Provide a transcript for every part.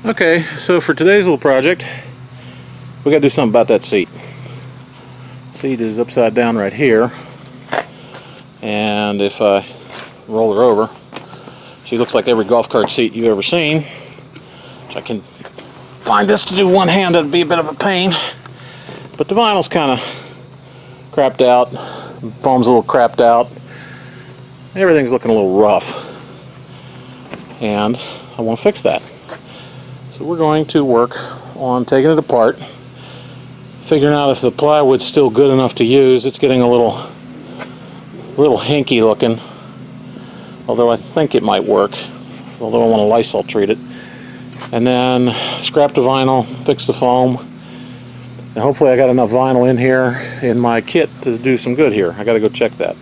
Okay, so for today's little project, we got to do something about that seat. Seat is upside down right here, and if I roll her over, she looks like every golf cart seat you've ever seen. Which I can find this to do one-handed, it'd be a bit of a pain, but the vinyl's kind of crapped out, the foam's a little crapped out, everything's looking a little rough, and I want to fix that. So we're going to work on taking it apart, figuring out if the plywood's still good enough to use. It's getting a little hinky looking, although I think it might work, although I want to Lysol treat it. And then scrap the vinyl, fix the foam, and hopefully I got enough vinyl in here in my kit to do some good here. I got to go check that.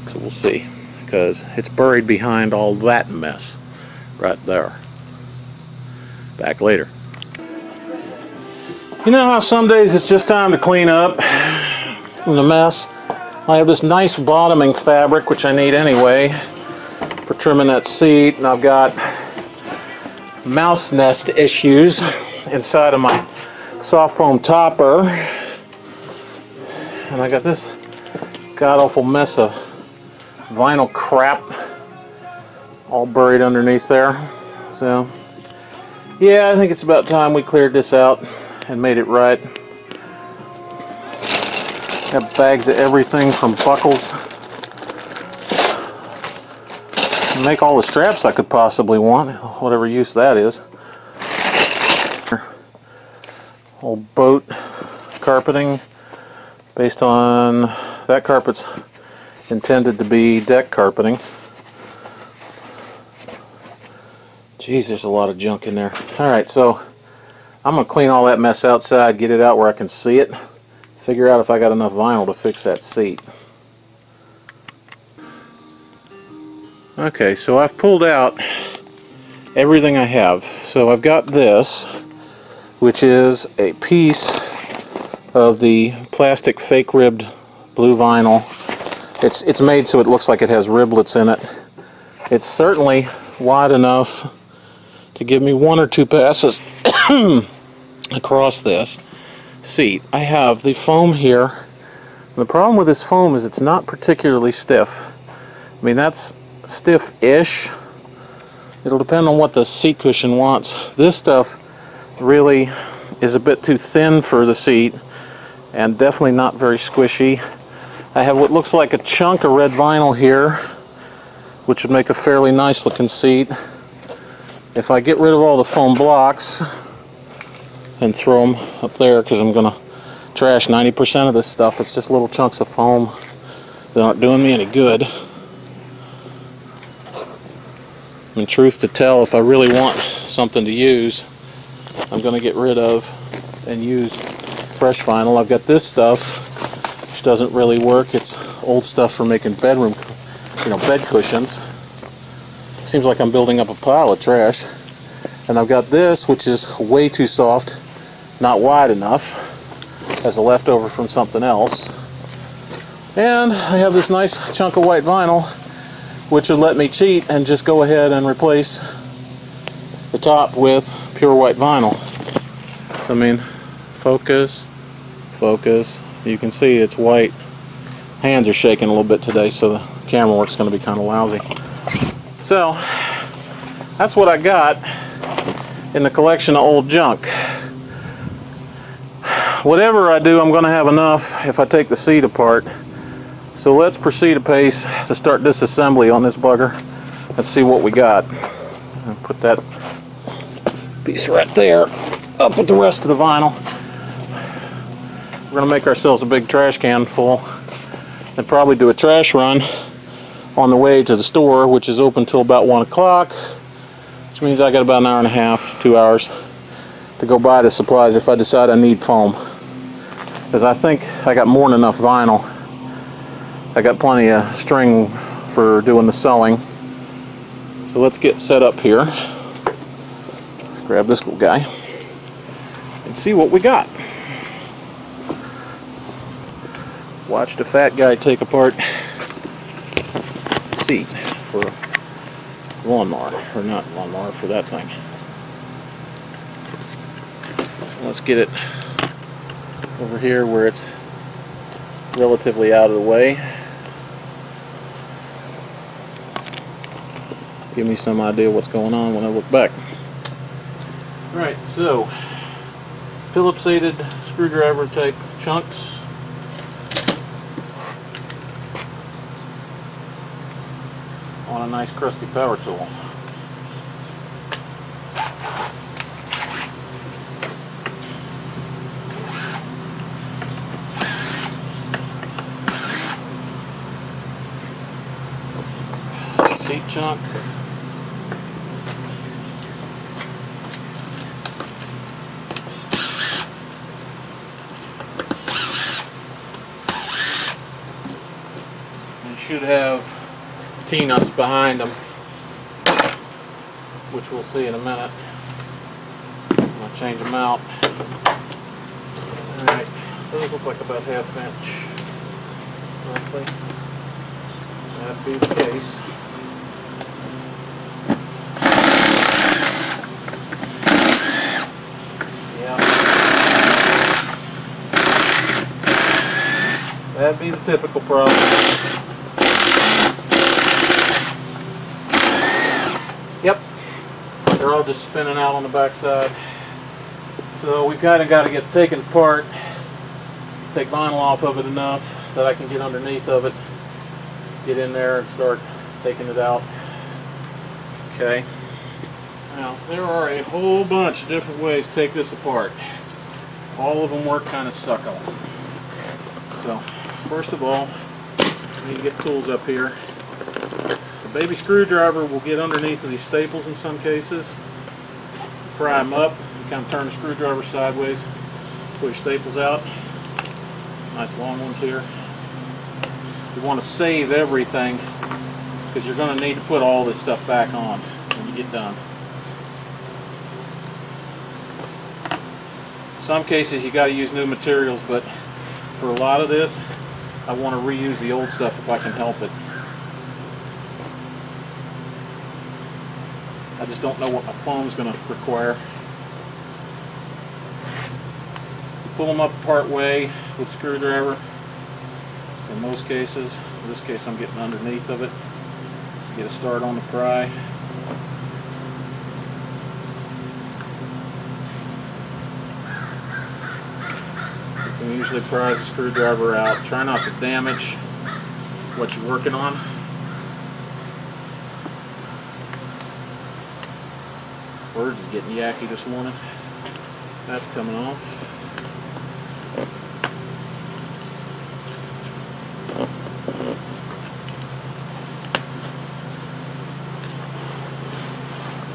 So we'll see, because it's buried behind all that mess right there. Back later. You know how some days it's just time to clean up from the mess? I have this nice bottoming fabric, which I need anyway for trimming that seat, and I've got mouse nest issues inside of my soft foam topper, and I got this god-awful mess of vinyl crap all buried underneath there. So yeah, I think it's about time we cleared this out and made it right. Got bags of everything from buckles. Make all the straps I could possibly want, whatever use that is. Old boat carpeting, based on that carpet's intended to be deck carpeting. Jeez, there's a lot of junk in there. Alright, so I'm going to clean all that mess outside, get it out where I can see it, figure out if I got enough vinyl to fix that seat. Okay, so I've pulled out everything I have. So I've got this, which is a piece of the plastic fake ribbed blue vinyl. It's made so it looks like it has riblets in it. It's certainly wide enough to give me one or two passes across this seat. I have the foam here. The problem with this foam is it's not particularly stiff. I mean, that's stiff-ish. It'll depend on what the seat cushion wants. This stuff really is a bit too thin for the seat and definitely not very squishy. I have what looks like a chunk of red vinyl here, which would make a fairly nice looking seat. If I get rid of all the foam blocks and throw them up there, because I'm going to trash 90% of this stuff, it's just little chunks of foam that aren't doing me any good. In truth to tell, if I really want something to use, I'm going to get rid of and use fresh vinyl. I've got this stuff, which doesn't really work. It's old stuff for making bedroom, bed cushions. Seems like I'm building up a pile of trash. And I've got this, which is way too soft, not wide enough, as a leftover from something else. And I have this nice chunk of white vinyl, which would let me cheat and just go ahead and replace the top with pure white vinyl. I mean, focus. You can see it's white. Hands are shaking a little bit today, so the camera work's going to be kind of lousy. So, that's what I got in the collection of old junk. Whatever I do, I'm going to have enough if I take the seat apart. So let's proceed apace to start disassembly on this bugger and see what we got. I'll put that piece right there up with the rest of the vinyl. We're going to make ourselves a big trash can full and probably do a trash run on the way to the store, which is open till about 1 o'clock, which means I got about an hour and a half, 2 hours to go buy the supplies if I decide I need foam, because I think I got more than enough vinyl. I got plenty of string for doing the sewing. So let's get set up here. Grab this little guy and see what we got. Watch the fat guy take apart the seat for a lawnmower, or not lawnmower, for that thing. Let's get it over here where it's relatively out of the way. Give me some idea what's going on when I look back. Alright, so Phillips-aided screwdriver type chunks. On a nice crusty power tool. Seat chunk. They should have T-nuts behind them, which we'll see in a minute. I'll change them out. Alright, those look like about ½ inch, roughly. That'd be the case. Yeah. That'd be the typical problem. Yep, they're all just spinning out on the back side. So we've kind of got to get it taken apart, take vinyl off of it enough that I can get underneath of it, get in there and start taking it out. Okay. Now, there are a whole bunch of different ways to take this apart. All of them work kind of suckle. So, first of all, we need to get tools up here. The baby screwdriver will get underneath of these staples in some cases. Pry them up, you kind of turn the screwdriver sideways, pull your staples out. Nice long ones here. You want to save everything because you're going to need to put all this stuff back on when you get done. Some cases you got to use new materials, but for a lot of this I want to reuse the old stuff if I can help it. I just don't know what my foam's going to require. Pull them up part way with a screwdriver in most cases. In this case I'm getting underneath of it. Get a start on the pry. You can usually pry the screwdriver out. Try not to damage what you're working on. Birds is getting yucky this morning. That's coming off.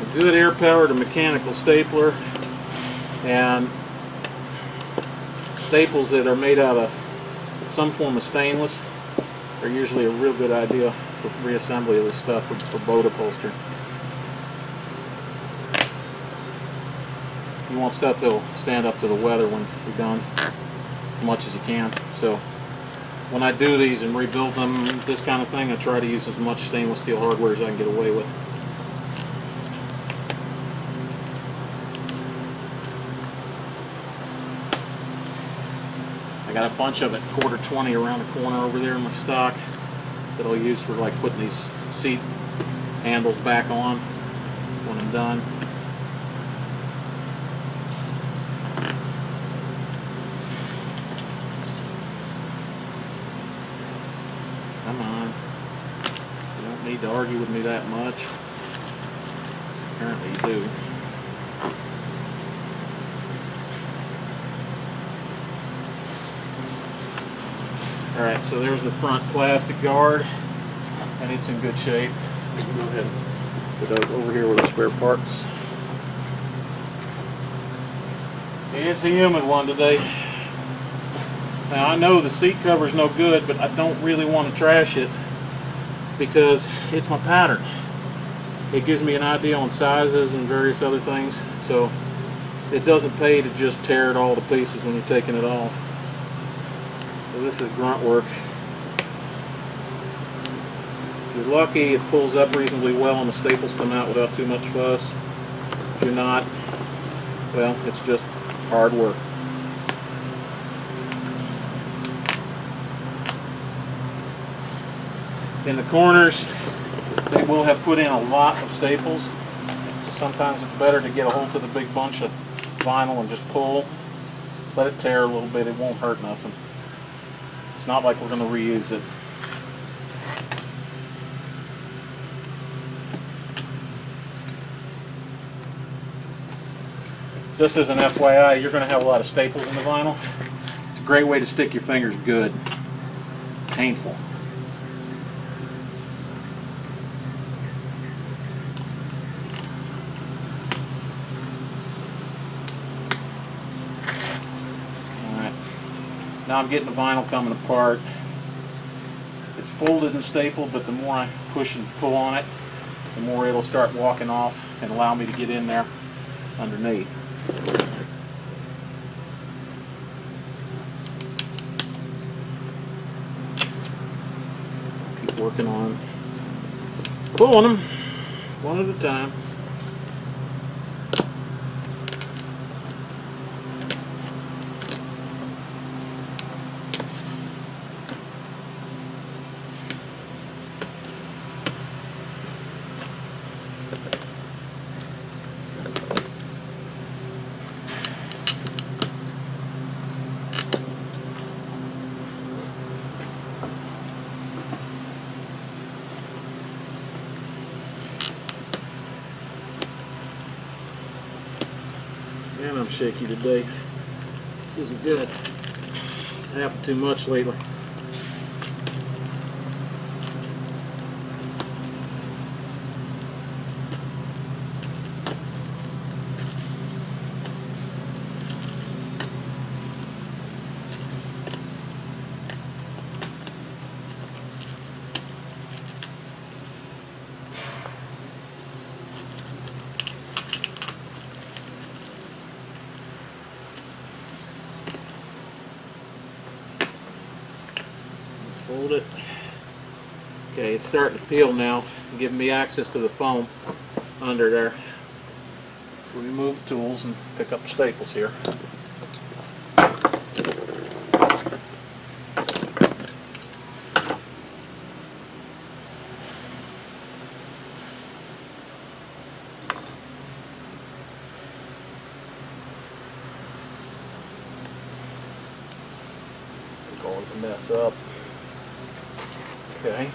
A good air-powered or mechanical stapler and staples that are made out of some form of stainless are usually a real good idea for reassembly of this stuff for boat upholstery. You want stuff that'll stand up to the weather when you're done, as much as you can. So when I do these and rebuild them, this kind of thing, I try to use as much stainless steel hardware as I can get away with. I got a bunch of it ¼ around the corner over there in my stock that I'll use for like putting these seat handles back on when I'm done. Come on. You don't need to argue with me that much. Apparently you do. Alright, so there's the front plastic guard, and it's in good shape. Go ahead and put it over here with the spare parts. It's a humid one today. Now I know the seat cover's no good, but I don't really want to trash it because it's my pattern. It gives me an idea on sizes and various other things, so it doesn't pay to just tear it all to pieces when you're taking it off. So this is grunt work. If you're lucky, it pulls up reasonably well and the staples come out without too much fuss. If you're not, well, it's just hard work. In the corners, they will have put in a lot of staples. So sometimes it's better to get a hold of the big bunch of vinyl and just pull. Let it tear a little bit, it won't hurt nothing. It's not like we're going to reuse it. Just as an FYI, you're going to have a lot of staples in the vinyl. It's a great way to stick your fingers good. Painful. Now I'm getting the vinyl coming apart. It's folded and stapled, but the more I push and pull on it, the more it'll start walking off and allow me to get in there underneath. Keep working on pulling them one at a time. Man, I'm shaky today. This isn't good. It's happened too much lately. Fold it. Okay, it's starting to peel now, giving me access to the foam under there. So we remove the tools and pick up the staples here. Always mess up. Okay.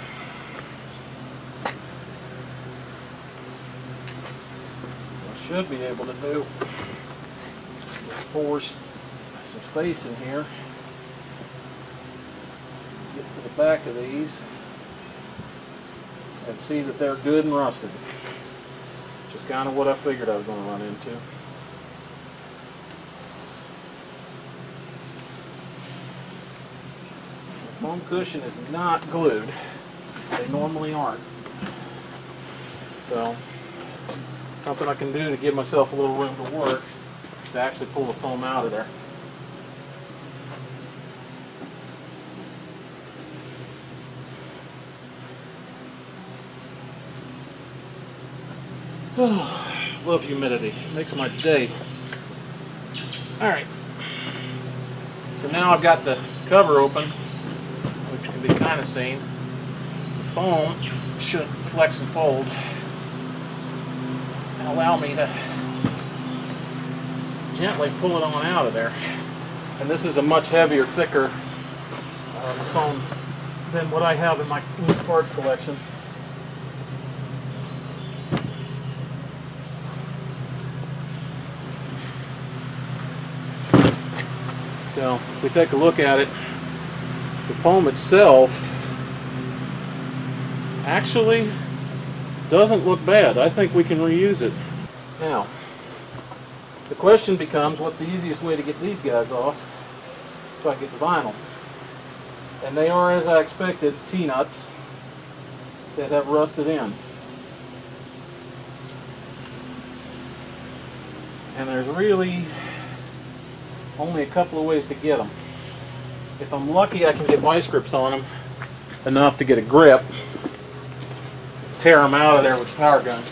What I should be able to do is force some space in here. Get to the back of these and see that they're good and rusted. Which is kind of what I figured I was going to run into. Foam cushion is not glued. They normally aren't. So, something I can do to give myself a little room to work to actually pull the foam out of there. Oh, love humidity. Makes my day. Alright. So now I've got the cover open, which can be kind of seen. The foam should flex and fold and allow me to gently pull it on out of there. And this is a much heavier, thicker foam than what I have in my loose parts collection. So if we take a look at it, the foam itself actually doesn't look bad. I think we can reuse it. Now, the question becomes, what's the easiest way to get these guys off so I can get the vinyl? And they are, as I expected, T-nuts that have rusted in. And there's really only a couple of ways to get them. If I'm lucky, I can get vice grips on them enough to get a grip, tear them out of there with the power gun.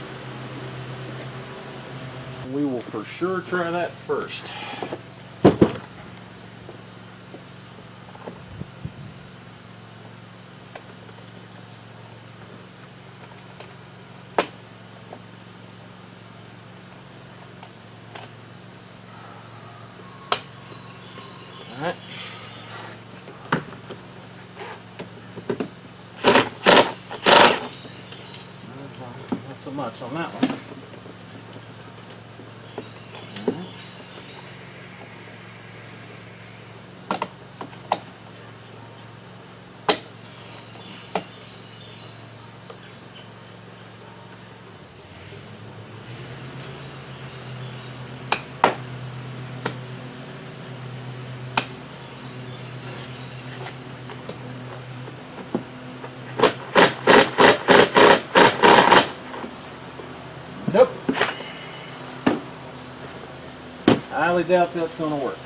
We will for sure try that first. Not so much on that one. Nope. I highly doubt that's going to work.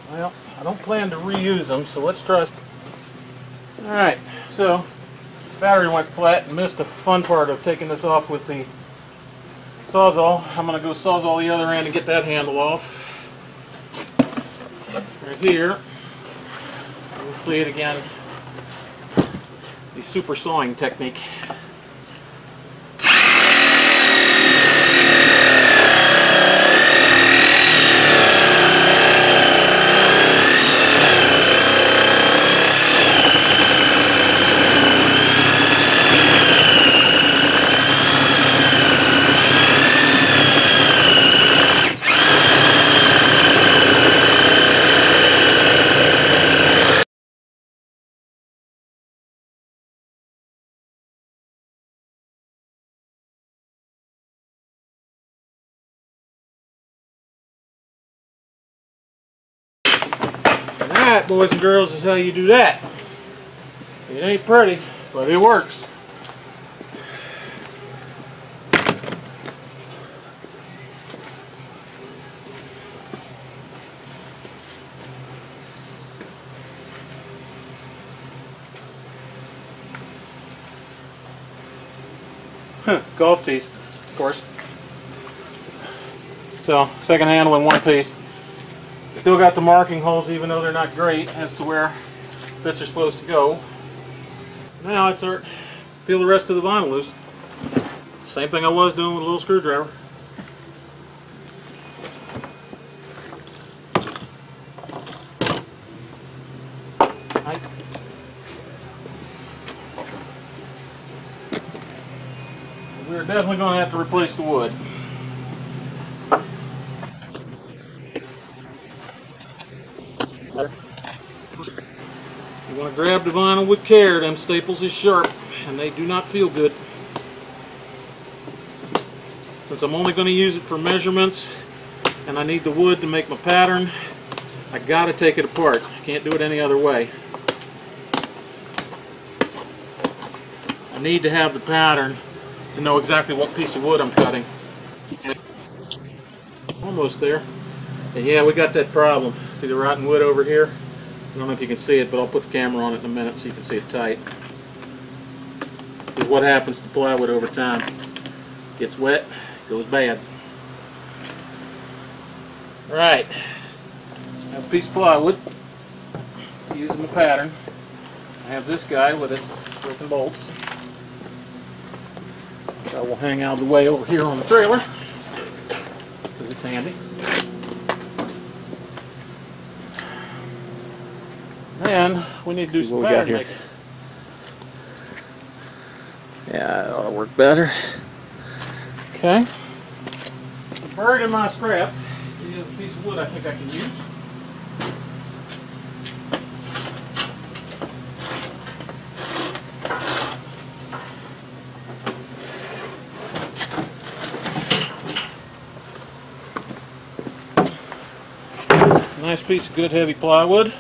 Well, I don't plan to reuse them, so let's try. Alright, so battery went flat and missed the fun part of taking this off with the Sawzall. I'm going to go Sawzall the other end and get that handle off. Right here. We'll see it again. The super sawing technique. That, boys and girls, is how you do that. It ain't pretty, but it works. Golf tees, of course. So, second handle in one piece. Still got the marking holes, even though they're not great, as to where bits are supposed to go. Now I'd start peel the rest of the vinyl loose. Same thing I was doing with a little screwdriver. We're definitely going to have to replace the wood. You want to grab the vinyl with care. Them staples is sharp and they do not feel good. Since I'm only going to use it for measurements and I need the wood to make my pattern, I got to take it apart. I can't do it any other way. I need to have the pattern to know exactly what piece of wood I'm cutting. Almost there. And yeah, we got that problem. See the rotten wood over here? I don't know if you can see it, but I'll put the camera on it in a minute so you can see it tight. This is what happens to plywood over time. Gets wet, goes bad. Alright, I have a piece of plywood to use in the pattern. I have this guy with its broken bolts. I will hang out of the way over here on the trailer because it's handy. And we need to do some pattern making. Yeah, it ought to work better. Okay. Buried in my scrap is a piece of wood I think I can use. Nice piece of good heavy plywood.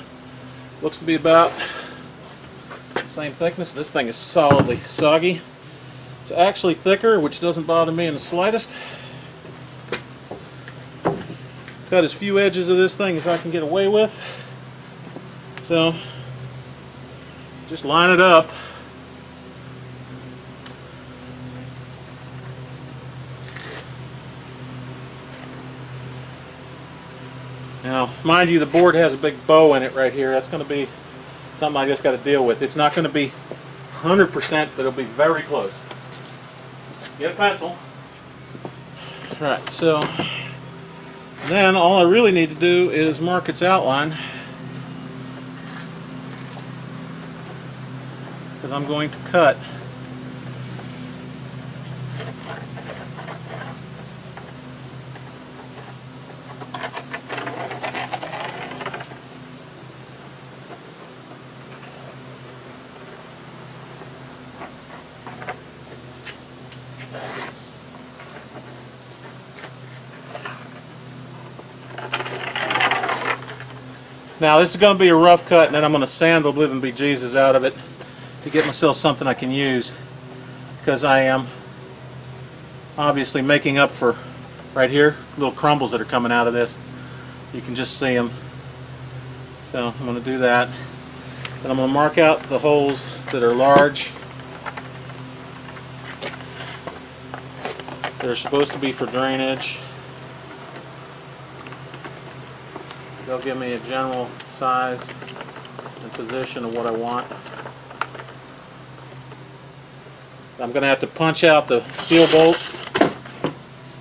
Looks to be about the same thickness. This thing is solidly soggy. It's actually thicker, which doesn't bother me in the slightest. Cut as few edges of this thing as I can get away with. So, just line it up. Now, mind you, the board has a big bow in it right here. That's going to be something I just got to deal with. It's not going to be 100%, but it'll be very close. Get a pencil. Alright, so then all I really need to do is mark its outline, because I'm going to cut Now this is going to be a rough cut, and then I'm going to sand the living bejesus out of it to get myself something I can use, because I am obviously making up for right here, little crumbles that are coming out of this. You can just see them. So I'm going to do that. And I'm going to mark out the holes that are large. They're supposed to be for drainage. They'll give me a general size and position of what I want. I'm going to have to punch out the steel bolts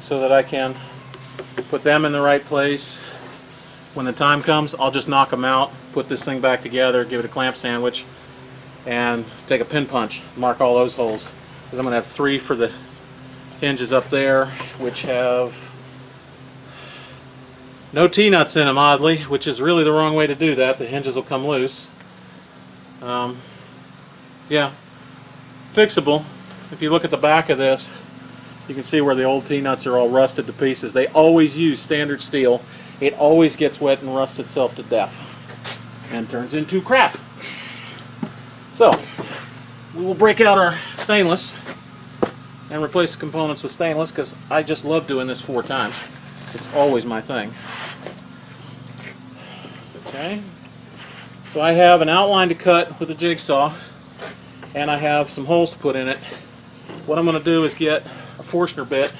so that I can put them in the right place. When the time comes, I'll just knock them out, put this thing back together, give it a clamp sandwich, and take a pin punch, mark all those holes. Because I'm going to have 3 for the hinges up there, which have no T-nuts in them, oddly, which is really the wrong way to do that. The hinges will come loose. Yeah, fixable. If you look at the back of this, you can see where the old T-nuts are all rusted to pieces. They always use standard steel. It always gets wet and rusts itself to death and turns into crap. So, we will break out our stainless and replace the components with stainless, because I just love doing this 4 times. It's always my thing. Okay, so I have an outline to cut with a jigsaw, and I have some holes to put in it. What I'm going to do is get a Forstner bit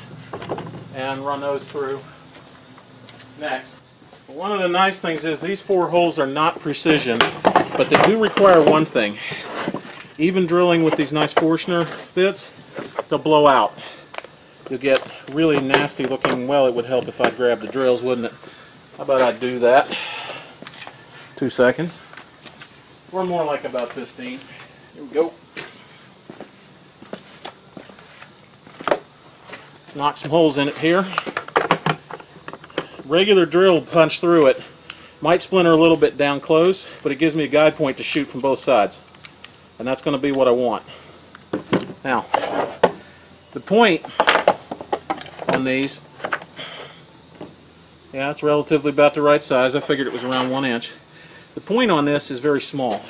and run those through next. One of the nice things is these 4 holes are not precision, but they do require one thing. Even drilling with these nice Forstner bits, they'll blow out. You'll get really nasty looking. Well, it would help if I grabbed the drills, wouldn't it? How about I do that? 2 seconds. Or more like about 15. Here we go. Knock some holes in it here. Regular drill will punch through it. Might splinter a little bit down close, but it gives me a guide point to shoot from both sides. And that's going to be what I want. Now, the point on these, yeah, it's relatively about the right size. I figured it was around 1 inch. The point on this is very small.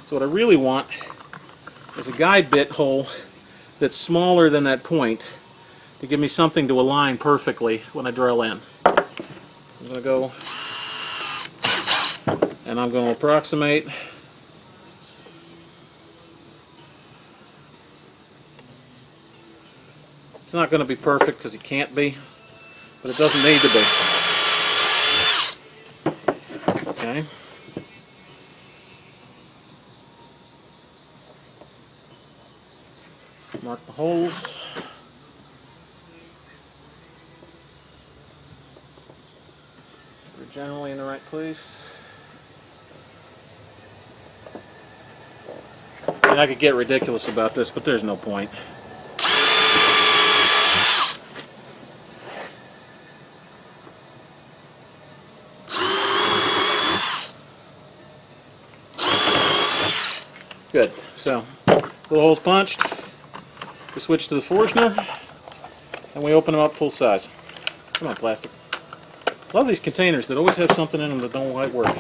So what I really want is a guide bit hole that's smaller than that point to give me something to align perfectly when I drill in. I'm going to go and I'm going to approximate. It's not going to be perfect because it can't be, but it doesn't need to be. Okay. Mark the holes. They're generally in the right place. And I could get ridiculous about this, but there's no point. Good. So, little holes punched. We switch to the Forstner, and we open them up full size. Come on, plastic. Love these containers that always have something in them that don't quite work.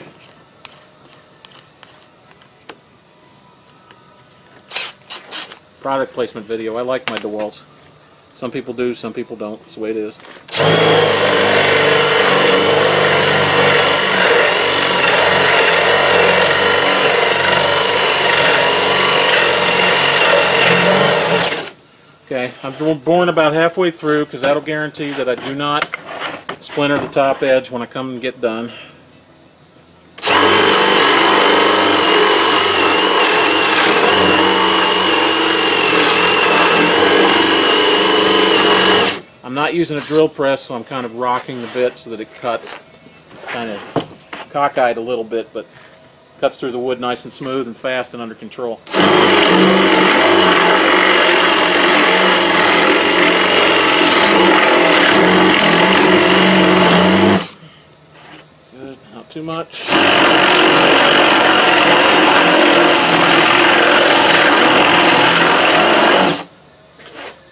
Product placement video. I like my DeWalt's. Some people do, some people don't. It's the way it is. Okay, I'm boring about halfway through because that'll guarantee that I do not splinter the top edge when I come and get done. I'm not using a drill press, so I'm kind of rocking the bit so that it cuts. Kind of cockeyed a little bit, but cuts through the wood nice and smooth and fast and under control. Good, not too much.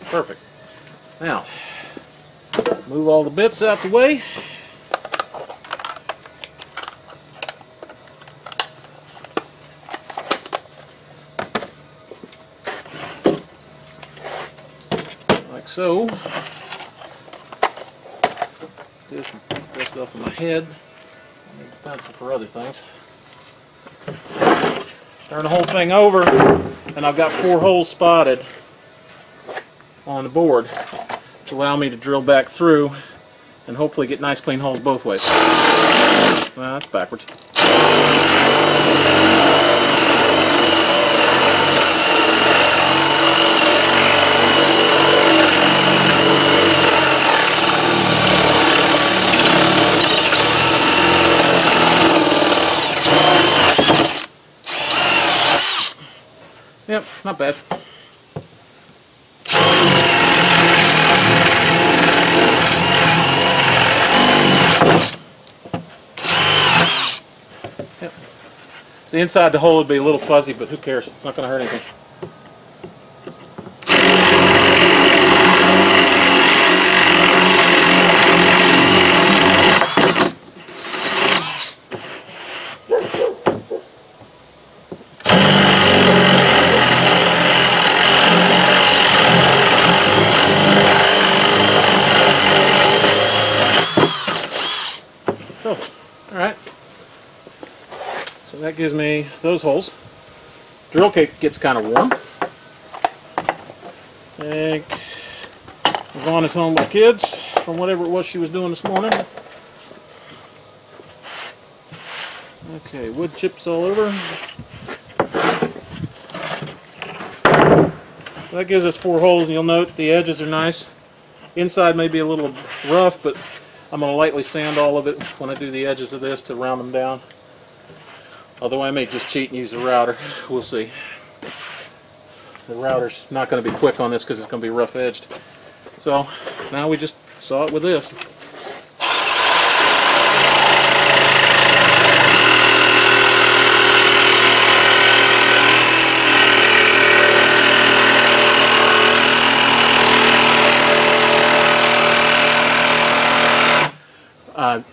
Perfect. Now, move all the bits out the way. Like so. Get some dust off of my head. I need a pencil for other things. Turn the whole thing over, and I've got 4 holes spotted on the board, which allow me to drill back through and hopefully get nice clean holes both ways. Well, that's backwards. Yep, not bad. Yep. So the inside of the hole would be a little fuzzy, but who cares? It's not going to hurt anything. Alright, so that gives me those holes. Drill cake gets kind of warm. I think Yvonne is home with the kids from whatever it was she was doing this morning. Okay, wood chips all over. So that gives us 4 holes, and you'll note the edges are nice. Inside may be a little rough, but I'm going to lightly sand all of it when I do the edges of this to round them down. Although I may just cheat and use the router. We'll see. The router's not going to be quick on this because it's going to be rough edged. So now we just saw it with this.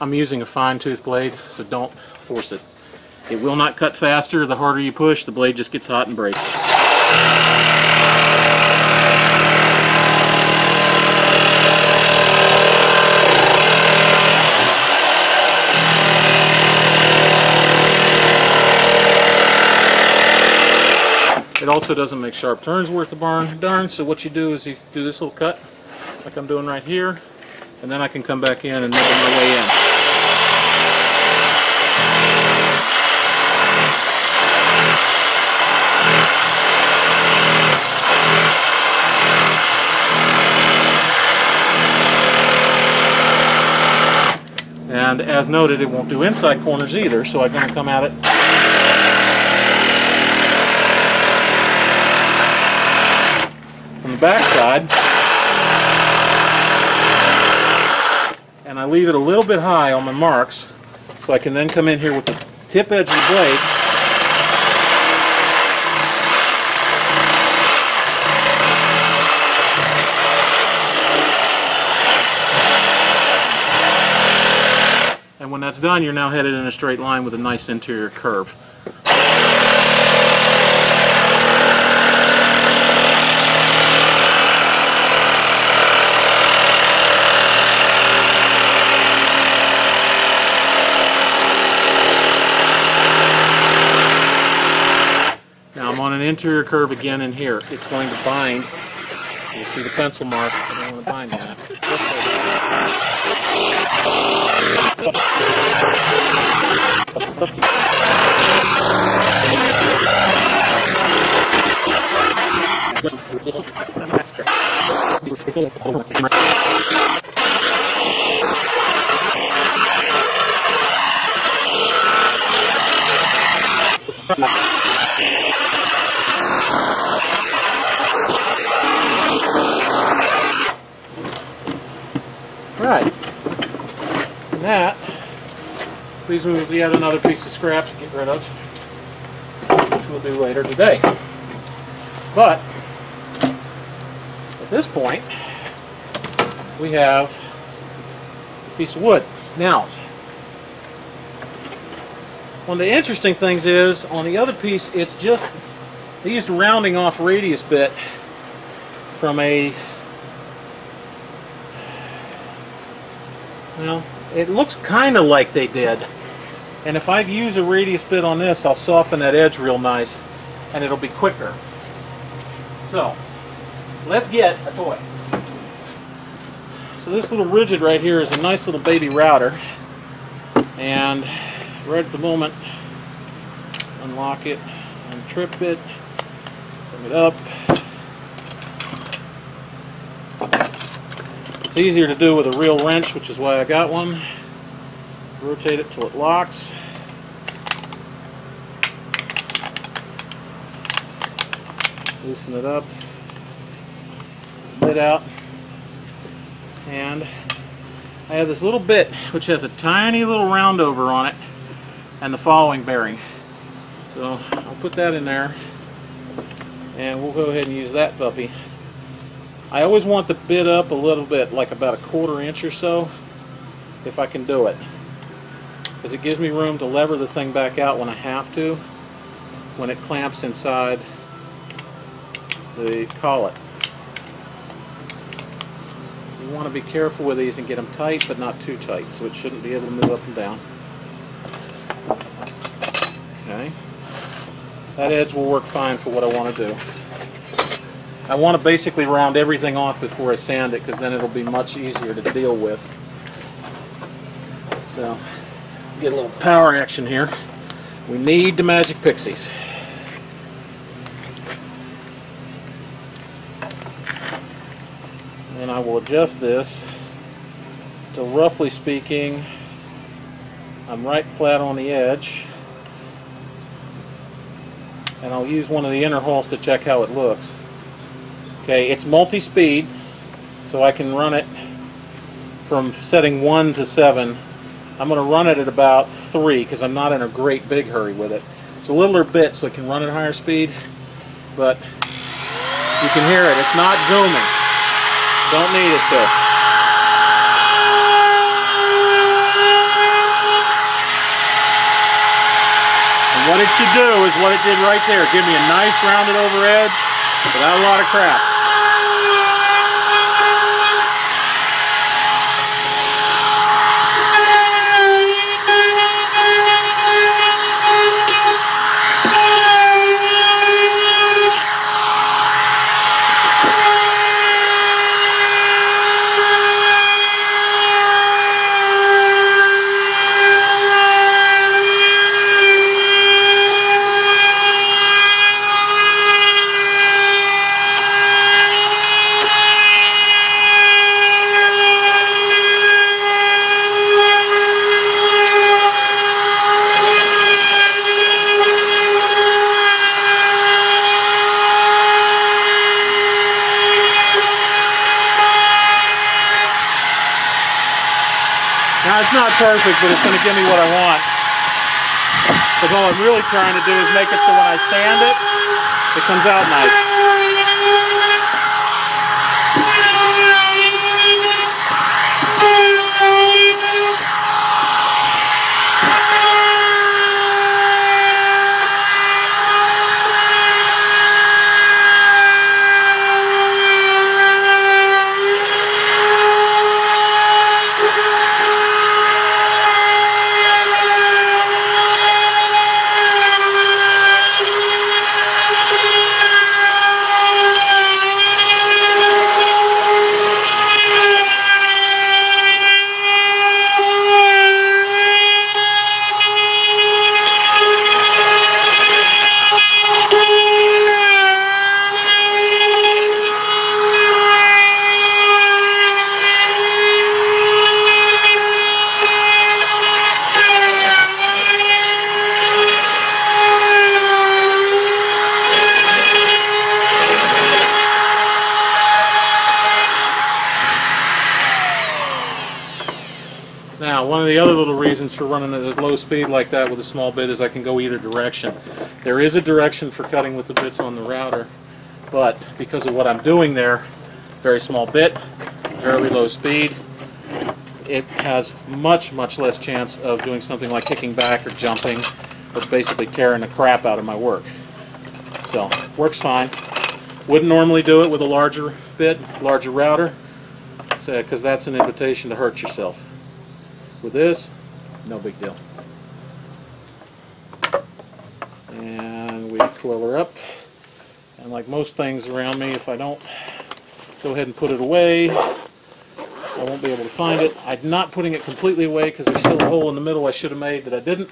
I'm using a fine tooth blade, so don't force it. It will not cut faster. The harder you push, the blade just gets hot and breaks. It also doesn't make sharp turns worth the darn, so what you do is you do this little cut, like I'm doing right here, and then I can come back in and nibble my way in. And as noted, it won't do inside corners either, so I'm going to come at it from the back side, and I leave it a little bit high on my marks, so I can then come in here with the tip edge of the blade and when that's done, you're now headed in a straight line with a nice interior curve. Now I'm on an interior curve again in here. It's going to bind. You'll see the pencil mark. I don't want to bind that. Right. And that leaves me with yet another piece of scrap to get rid of, which we'll do later today. But at this point, we have a piece of wood. Now, one of the interesting things is, on the other piece, it's just, they used a rounding off radius bit from a, well, it looks kind of like they did. And if I use a radius bit on this, I'll soften that edge real nice, and it'll be quicker. So, let's get a toy. So this little rigid right here is a nice little baby router, and right at the moment, unlock it, untrip it, bring it up. It's easier to do with a real wrench, which is why I got one. Rotate it till it locks. Loosen it up, lid out, and I have this little bit which has a tiny little round over on it and the following bearing. So I'll put that in there, and we'll go ahead and use that puppy. I always want the bit up a little bit, like about a 1/4 inch or so, if I can do it, because it gives me room to lever the thing back out when I have to, when it clamps inside the collet. You want to be careful with these and get them tight, but not too tight, so it shouldn't be able to move up and down. Okay, that edge will work fine for what I want to do. I want to basically round everything off before I sand it, because then it'll be much easier to deal with. So, get a little power action here. We need the magic pixies. And I will adjust this to, roughly speaking, I'm right flat on the edge. And I'll use one of the inner holes to check how it looks. Okay, it's multi-speed, so I can run it from setting 1 to 7. I'm going to run it at about 3 because I'm not in a great big hurry with it. It's a littler bit, so it can run at higher speed, but you can hear it. It's not zooming. Don't need it to. And what it should do is what it did right there. Give me a nice rounded over edge without a lot of crap. Now it's not perfect, but it's going to give me what I want. Because all I'm really trying to do is make it so when I sand it, it comes out nice. One of the other little reasons for running at a low speed like that with a small bit is I can go either direction. There is a direction for cutting with the bits on the router, but because of what I'm doing there, very small bit, fairly low speed, it has much less chance of doing something like kicking back or jumping or basically tearing the crap out of my work. So, works fine. Wouldn't normally do it with a larger bit, larger router, because that's an invitation to hurt yourself. With this, no big deal. And we coil her up. And like most things around me, if I don't go ahead and put it away, I won't be able to find it. I'm not putting it completely away because there's still a hole in the middle I should have made that I didn't,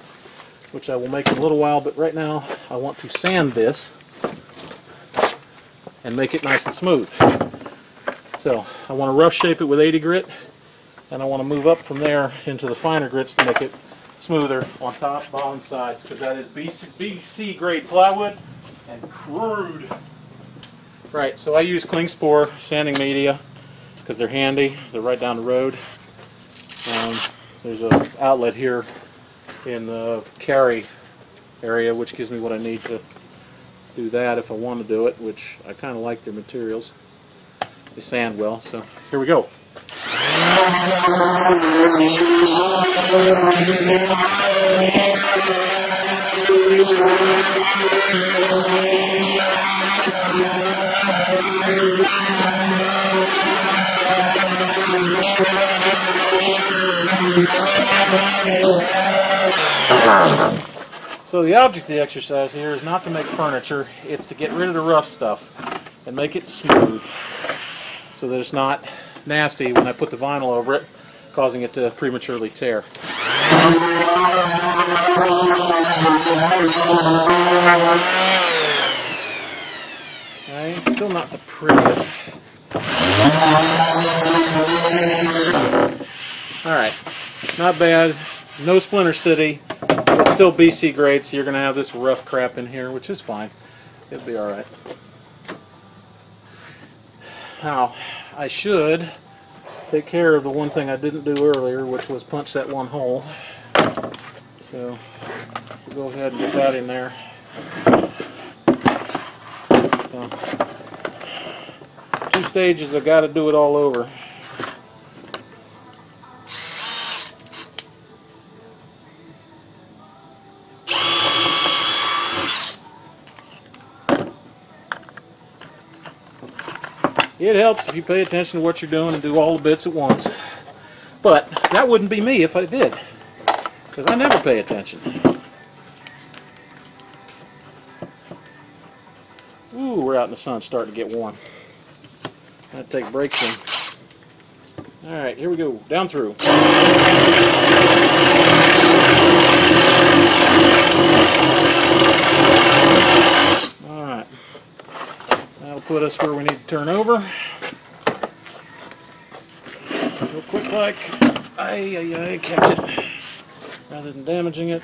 which I will make in a little while, but right now I want to sand this and make it nice and smooth. So I want to rough shape it with 80 grit, and I want to move up from there into the finer grits to make it smoother on top, bottom, sides, because that is BC grade plywood and crude. Right, so I use Klingspor sanding media because they're handy. They're right down the road. There's an outlet here in the carry area which gives me what I need to do that if I want to do it, which I kind of like their materials. They sand well, so here we go. So the object of the exercise here is not to make furniture, it's to get rid of the rough stuff and make it smooth so that it's not nasty when I put the vinyl over it, causing it to prematurely tear. Okay, still not the prettiest. Alright, not bad. No Splinter City, but still BC grade, so you're going to have this rough crap in here, which is fine. It'll be alright. Now, I should take care of the one thing I didn't do earlier, which was punch that one hole. So, we'll go ahead and get that in there. So, 2 stages, I've got to do it all over. It helps if you pay attention to what you're doing and do all the bits at once. But that wouldn't be me if I did, because I never pay attention. Ooh, we're out in the sun, starting to get warm. I have to take breaks in. Alright, here we go. Down through. Alright. That'll put us where we need to turn over. Real quick like. Catch it. Rather than damaging it.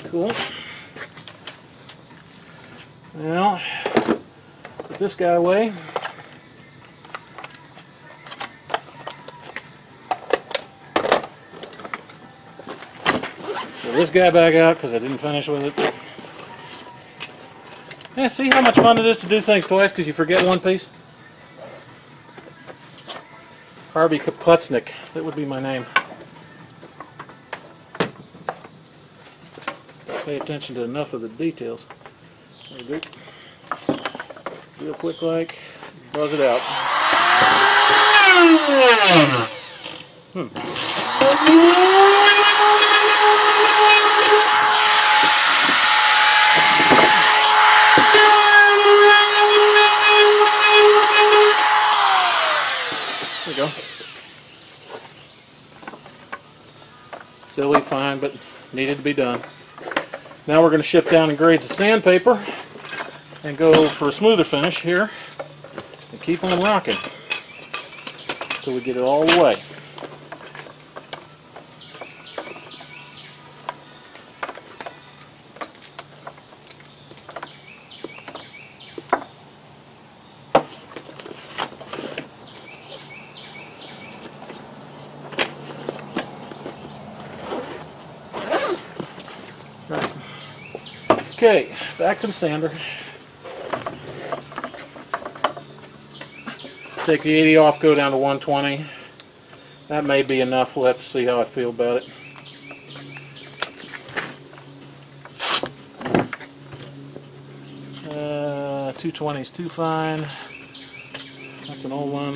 Cool. Now, put this guy away. Pull this guy back out because I didn't finish with it. Yeah, see how much fun it is to do things twice because you forget one piece? Harvey Kaputznik, that would be my name. Pay attention to enough of the details. There we go. Real quick like, buzz it out. There we go. Silly, fine, but needed to be done. Now we're going to shift down in grades of sandpaper and go for a smoother finish here and keep on rocking until we get it all the way. Okay, back to the sander. Take the 80 off, go down to 120. That may be enough. We'll have to see how I feel about it. Uh, 220 is too fine. That's an old one.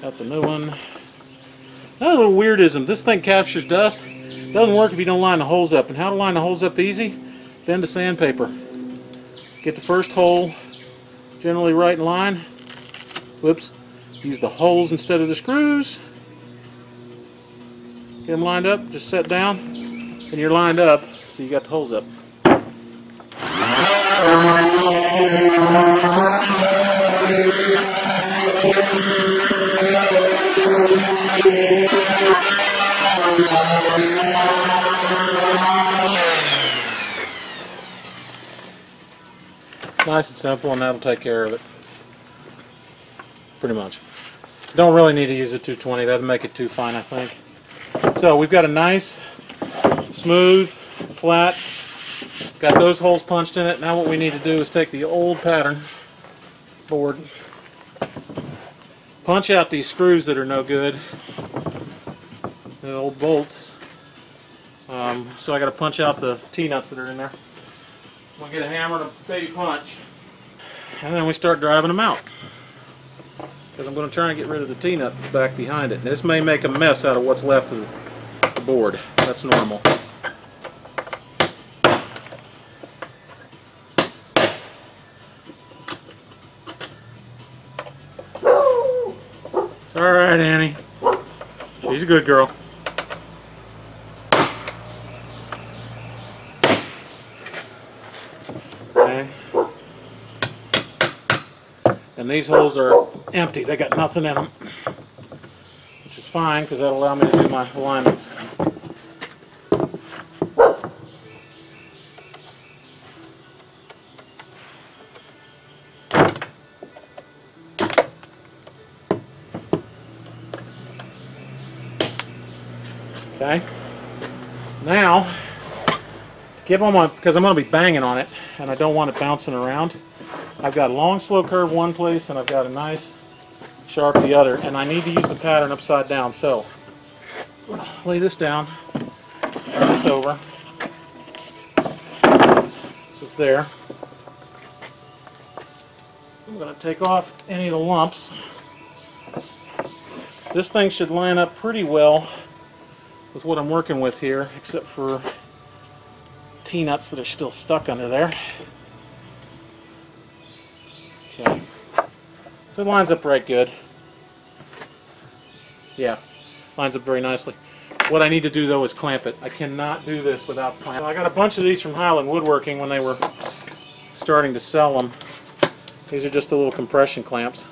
That's a new one. Another little weirdism. This thing captures dust. Doesn't work if you don't line the holes up. And how to line the holes up easy? Bend the sandpaper. Get the first hole generally right in line. Whoops. Use the holes instead of the screws. Get them lined up. Just set down. And you're lined up. So you got the holes up. Nice and simple, and that'll take care of it. Pretty much. Don't really need to use a 220. That'll make it too fine, I think. So we've got a nice, smooth, flat. Got those holes punched in it. Now what we need to do is take the old pattern board, punch out these screws that are no good, the old bolts. So I got to punch out the T-nuts that are in there. We'll get a hammer and a baby punch, and then we start driving them out. Because I'm going to try and get rid of the T-nut back behind it. This may make a mess out of what's left of the board. That's normal. It's alright, Annie. She's a good girl. Okay. And these holes are empty. They got nothing in them. Which is fine, because that'll allow me to do my alignments. Okay. Now, to keep on my, because I'm going to be banging on it, and I don't want it bouncing around, I've got a long slow curve one place, and I've got a nice sharp the other, and I need to use the pattern upside down. So, lay this down, turn this over, so it's there. I'm going to take off any of the lumps. This thing should line up pretty well with what I'm working with here, except for T-nuts that are still stuck under there. Okay, so it lines up right good. Yeah, lines up very nicely. What I need to do though is clamp it. I cannot do this without clamp. I got a bunch of these from Highland Woodworking when they were starting to sell them. These are just the little compression clamps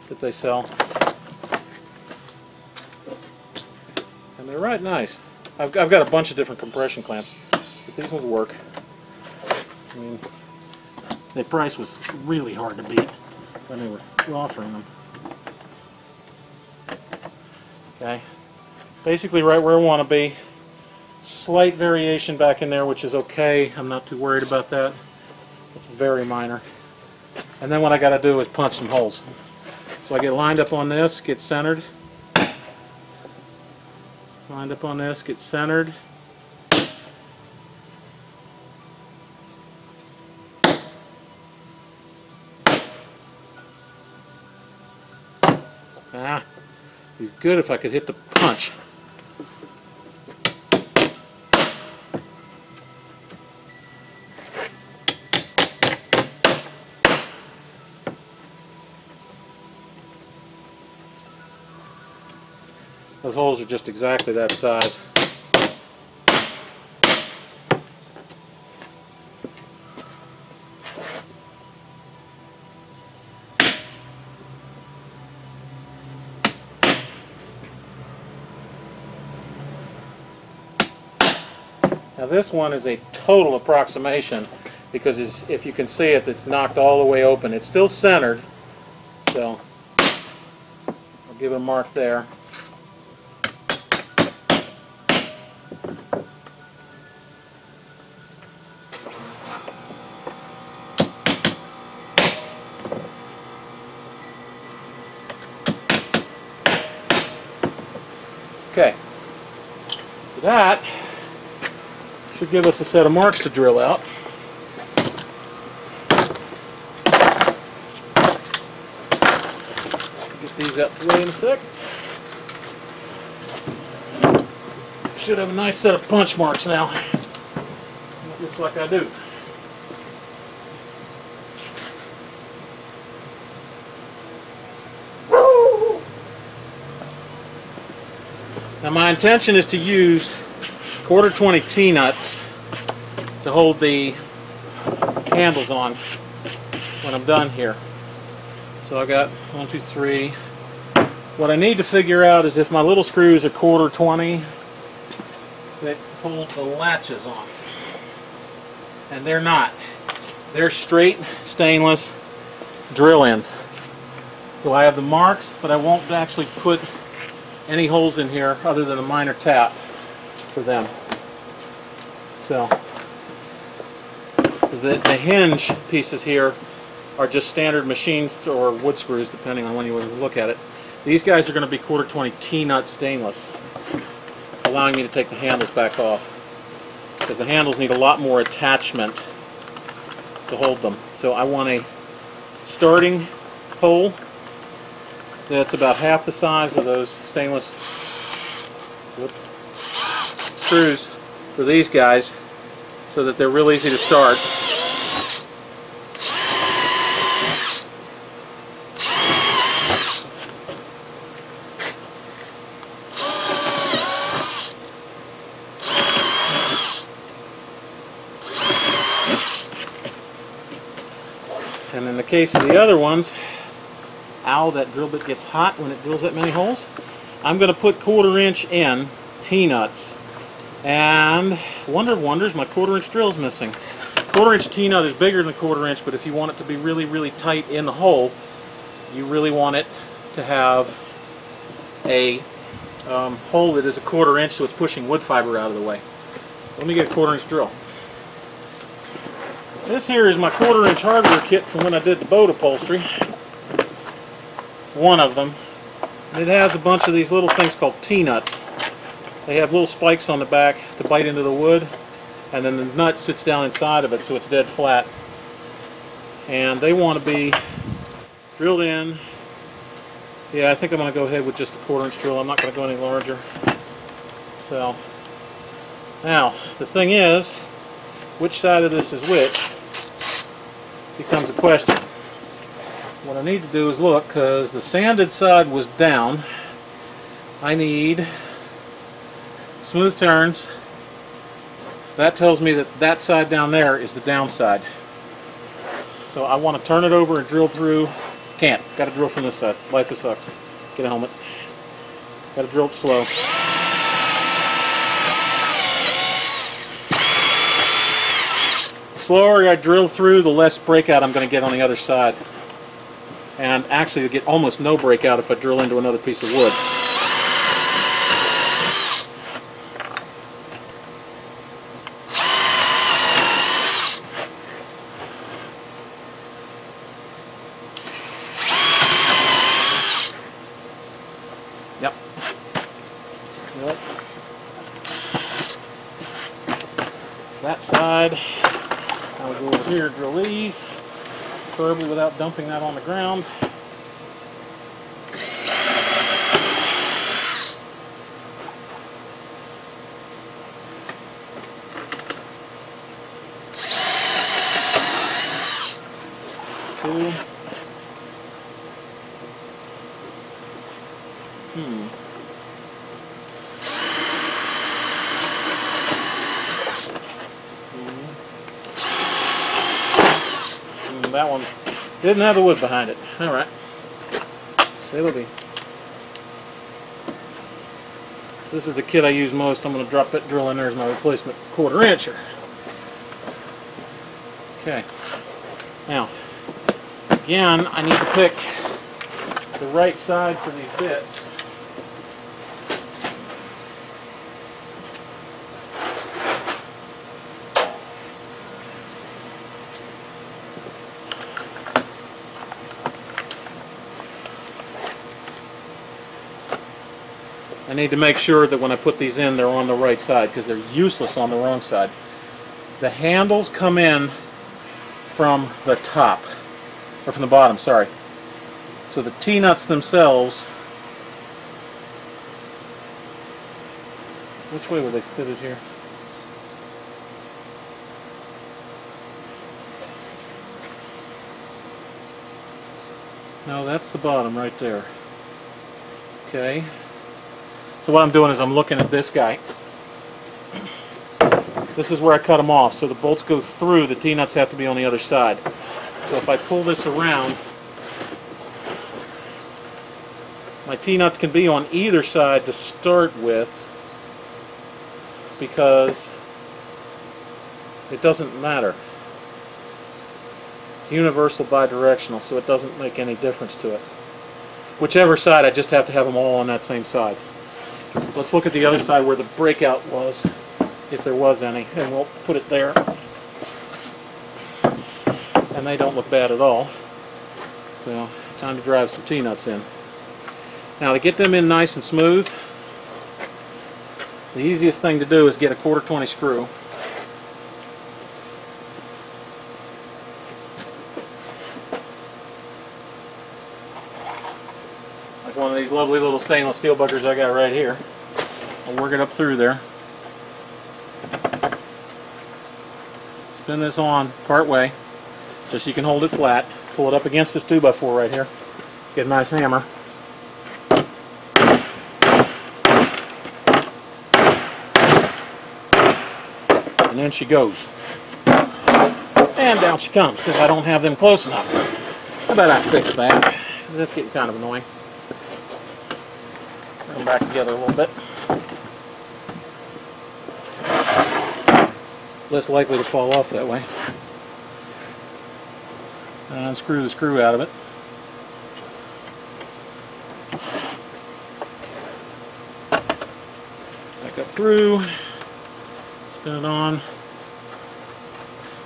that they sell. And they're right nice. I've got a bunch of different compression clamps, but these ones work. I mean, the price was really hard to beat when they were offering them. Okay, basically right where I want to be. Slight variation back in there, which is okay. I'm not too worried about that. It's very minor. And then what I got to do is punch some holes. So I get lined up on this, get centered. Lined up on this, get centered. Ah, it'd be good if I could hit the punch. Those holes are just exactly that size. Now this one is a total approximation because if you can see it, it's knocked all the way open. It's still centered, so I'll give it a mark there. Okay. That should give us a set of marks to drill out. Get these out the way in a sec. Should have a nice set of punch marks now. It looks like I do. Now my intention is to use 1/4 T-nuts to hold the handles on when I'm done here. So I got 1, 2, 3. What I need to figure out is if my little screws are 1/4 that hold the latches on. And they're not. They're straight stainless drill ends. So I have the marks, but I won't actually put any holes in here other than a minor tap for them. So, because the hinge pieces here are just standard machines or wood screws, depending on when you look at it. These guys are going to be 1/4 T-nut stainless, allowing me to take the handles back off, because the handles need a lot more attachment to hold them. So I want a starting hole that's about half the size of those stainless screws for these guys, so that they're real easy to start. And in the case of the other ones, ow, that drill bit gets hot when it drills that many holes. I'm going to put 1/4 in T-nuts, and wonder of wonders, my 1/4 drill's missing. 1/4 T-nut is bigger than 1/4, but if you want it to be really, really tight in the hole, you really want it to have a hole that is 1/4 so it's pushing wood fiber out of the way. Let me get a 1/4 drill. This here is my 1/4 hardware kit from when I did the boat upholstery. One of them. And it has a bunch of these little things called T-nuts. They have little spikes on the back to bite into the wood, and then the nut sits down inside of it so it's dead flat. And they want to be drilled in. Yeah, I think I'm going to go ahead with just a 1/4 drill. I'm not going to go any larger. So, now, the thing is, which side of this is which becomes a question. What I need to do is look, because the sanded side was down. I need smooth turns. That tells me that that side down there is the downside. So I want to turn it over and drill through. Can't. Got to drill from this side. Life is sucks. Get a helmet. Got to drill it slow. The slower I drill through, the less breakout I'm going to get on the other side. And actually, you get almost no breakout if I drill into another piece of wood. Yep. Yep. It's that side. Now we go over here, drill these. Preferably without dumping that on the ground. Two. That one didn't have the wood behind it. Alright. C'est la vie. This is the kit I use most. I'm going to drop that drill in there as my replacement 1/4 incher. Okay. Now, again, I need to pick the right side for these bits. I need to make sure that when I put these in, they're on the right side, because they're useless on the wrong side. The handles come in from the top, or from the bottom, sorry. So the T-nuts themselves, which way were they fitted here? No, that's the bottom right there. Okay. So what I'm doing is I'm looking at this guy. This is where I cut them off. So the bolts go through, the T-nuts have to be on the other side. So if I pull this around, my T-nuts can be on either side to start with, because it doesn't matter. It's universal bidirectional, so it doesn't make any difference to it. Whichever side, I just have to have them all on that same side. So let's look at the other side where the breakout was, if there was any, and we'll put it there. And they don't look bad at all. So, time to drive some T-nuts in. Now, to get them in nice and smooth, the easiest thing to do is get a 1/4-20 screw. Like one of these lovely little stainless steel buggers I got right here. I'll work it up through there. Spin this on part way, just so you can hold it flat. Pull it up against this 2x4 right here. Get a nice hammer. And then she goes. And down she comes, because I don't have them close enough. How about I fix that? Because that's getting kind of annoying. Bring them back together a little bit. Less likely to fall off that way. And unscrew the screw out of it. Back up through. Spin it on.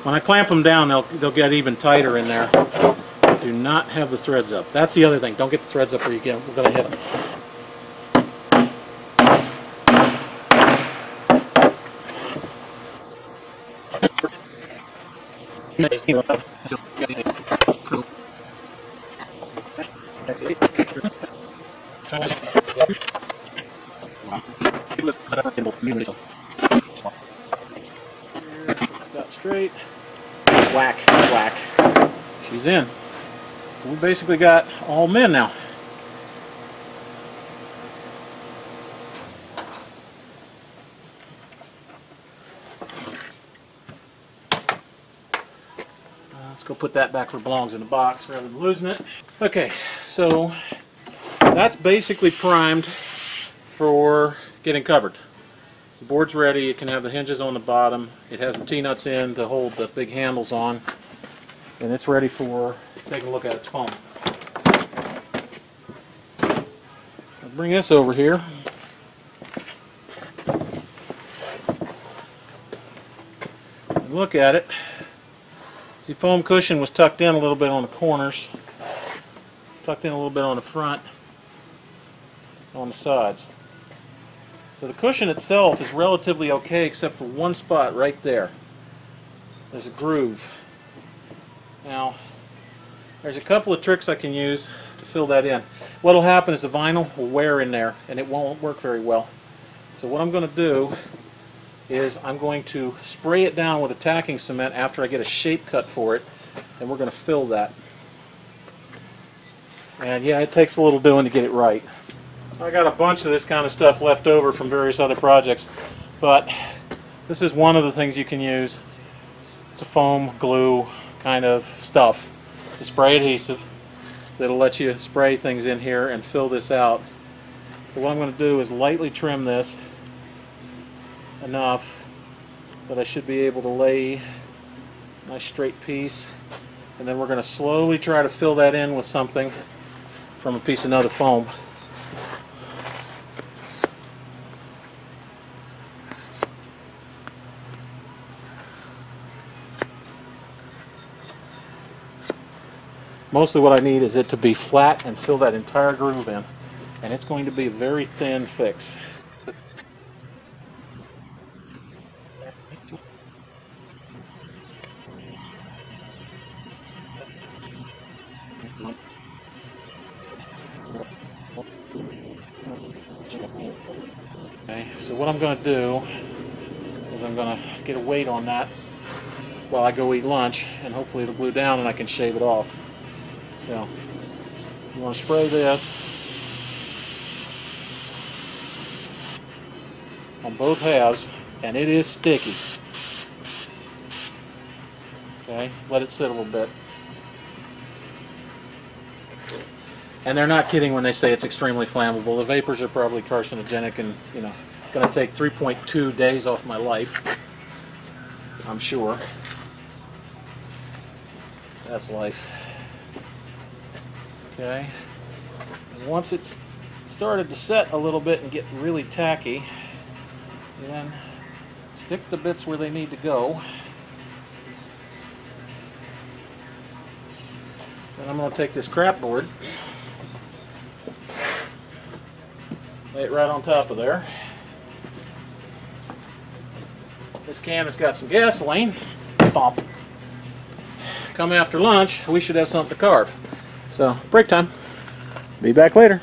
When I clamp them down, they'll get even tighter in there. Do not have the threads up. That's the other thing. Don't get the threads up or we're going to hit them. Got straight. Whack, whack. She's in. So we basically got all men now. Let's go put that back where it belongs in the box rather than losing it. Okay, so that's basically primed for getting covered. The board's ready. It can have the hinges on the bottom. It has the T-nuts in to hold the big handles on. And it's ready for taking a look at its foam. I'll bring this over here. And look at it. The foam cushion was tucked in a little bit on the corners, tucked in a little bit on the front, on the sides. So the cushion itself is relatively okay except for one spot right there. There's a groove. Now, there's a couple of tricks I can use to fill that in. What will happen is the vinyl will wear in there and it won't work very well. So what I'm going to do is I'm going to spray it down with a tacking cement after I get a shape cut for it, and we're going to fill that. And yeah, it takes a little doing to get it right. I got a bunch of this kind of stuff left over from various other projects, but this is one of the things you can use. It's a foam glue kind of stuff. It's a spray adhesive that'll let you spray things in here and fill this out. So what I'm going to do is lightly trim this enough that I should be able to lay a nice straight piece, and then we're going to slowly try to fill that in with something from a piece of another foam. Mostly what I need is it to be flat and fill that entire groove in. And it's going to be a very thin fix. Okay, so what I'm going to do is I'm going to get a weight on that while I go eat lunch, and hopefully it'll glue down and I can shave it off. So you want to spray this on both halves, and it is sticky. Okay, let it sit a little bit. And they're not kidding when they say it's extremely flammable. The vapors are probably carcinogenic and, you know, going to take 3.2 days off my life, I'm sure. That's life. Okay. And once it's started to set a little bit and get really tacky, then stick the bits where they need to go. Then I'm going to take this crap board, lay it right on top of there. This can has got some gasoline. Bump. Come after lunch, we should have something to carve. So, break time. Be back later.